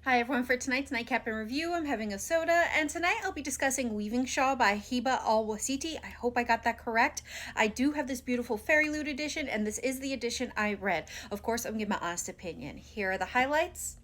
Hi everyone, for tonight's Nightcap and review, I'm having a soda, and tonight I'll be discussing Weavingshaw by Heba Al-Wasity. I hope I got that correct. I do have this beautiful Fairy Loot edition, and this is the edition I read. Of course, I'm gonna give my honest opinion. Here are the highlights.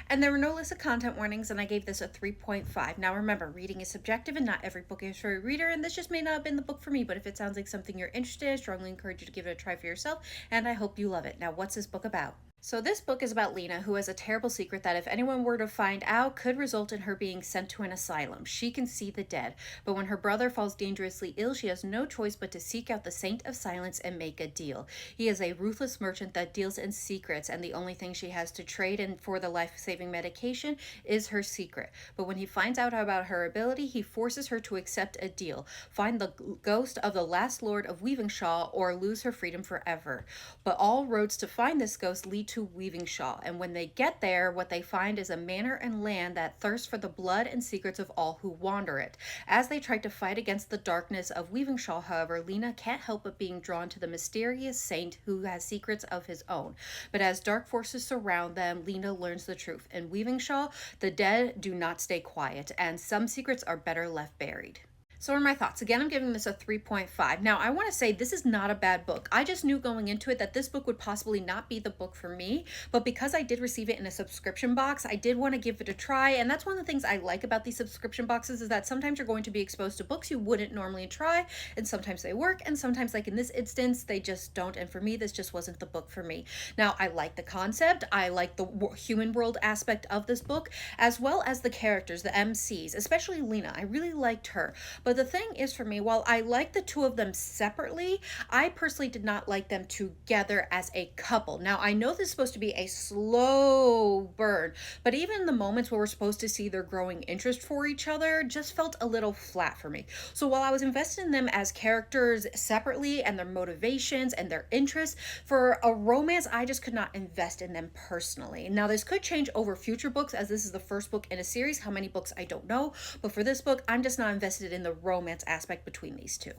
And there were no list of content warnings, and I gave this a 3.5. Now remember, reading is subjective and not every book is for a reader, and this just may not have been the book for me, but if it sounds like something you're interested in, I strongly encourage you to give it a try for yourself, and I hope you love it. Now, what's this book about? So this book is about Lena, who has a terrible secret that if anyone were to find out, could result in her being sent to an asylum. She can see the dead, but when her brother falls dangerously ill, she has no choice but to seek out the Saint of Silence and make a deal. He is a ruthless merchant that deals in secrets, and the only thing she has to trade in for the life-saving medication is her secret. But when he finds out about her ability, he forces her to accept a deal: find the ghost of the last lord of Weavingshaw or lose her freedom forever. But all roads to find this ghost lead to Weavingshaw, and when they get there, what they find is a manor and land that thirsts for the blood and secrets of all who wander it. As they try to fight against the darkness of Weavingshaw, however, Lena can't help but being drawn to the mysterious saint who has secrets of his own. But as dark forces surround them, Lena learns the truth. In Weavingshaw, the dead do not stay quiet, and some secrets are better left buried. So what are my thoughts? Again, I'm giving this a 3.5. Now, I want to say this is not a bad book. I just knew going into it that this book would possibly not be the book for me, but because I did receive it in a subscription box, I did want to give it a try, and that's one of the things I like about these subscription boxes is that sometimes you're going to be exposed to books you wouldn't normally try, and sometimes they work, and sometimes, like in this instance, they just don't, and for me, this just wasn't the book for me. Now, I like the concept, I like the human world aspect of this book, as well as the characters, the MCs, especially Lena. I really liked her. But the thing is, for me, while I like the two of them separately, I personally did not like them together as a couple. Now, I know this is supposed to be a slow burn, but even the moments where we're supposed to see their growing interest for each other just felt a little flat for me. So while I was invested in them as characters separately and their motivations and their interests, for a romance, I just could not invest in them personally. Now, this could change over future books, as this is the first book in a series. How many books, I don't know, but for this book, I'm just not invested in the romance aspect between these two.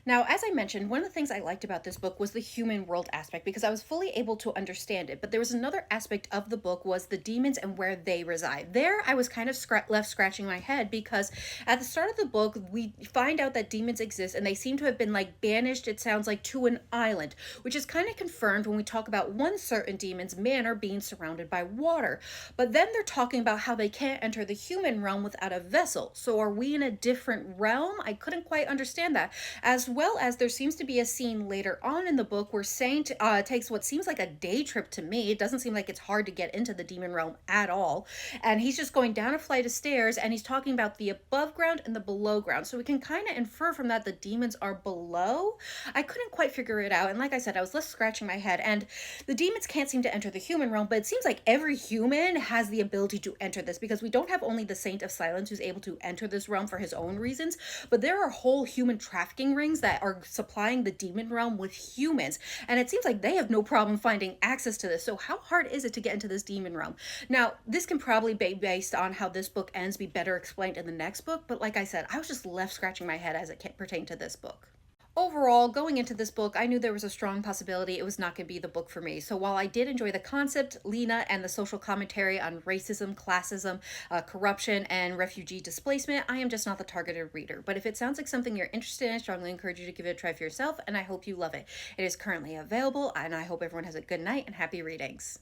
Now, as I mentioned, one of the things I liked about this book was the human world aspect because I was fully able to understand it. But there was another aspect of the book was the demons and where they reside. There, I was kind of left scratching my head because at the start of the book, we find out that demons exist and they seem to have been like banished, it sounds like, to an island, which is kind of confirmed when we talk about one certain demon's manor being surrounded by water. But then they're talking about how they can't enter the human realm without a vessel. So are we in a different realm? I couldn't quite understand that. As well as there seems to be a scene later on in the book where Saint takes what seems like a day trip to me. It doesn't seem like it's hard to get into the demon realm at all. And he's just going down a flight of stairs and he's talking about the above ground and the below ground. So we can kind of infer from that the demons are below. I couldn't quite figure it out. And like I said, I was left scratching my head. And the demons can't seem to enter the human realm, but it seems like every human has the ability to enter this because we don't have only the Saint of Silence who's able to enter this realm for his own reasons, but there are whole human trafficking rings that are supplying the demon realm with humans, and it seems like they have no problem finding access to this. So how hard is it to get into this demon realm? Now, this can probably be based on how this book ends be better explained in the next book, but like I said, I was just left scratching my head as it pertained to this book. Overall, going into this book, I knew there was a strong possibility it was not going to be the book for me. So while I did enjoy the concept, Lena, and the social commentary on racism, classism, corruption, and refugee displacement, I am just not the targeted reader. But if it sounds like something you're interested in, I strongly encourage you to give it a try for yourself, and I hope you love it. It is currently available, and I hope everyone has a good night and happy readings.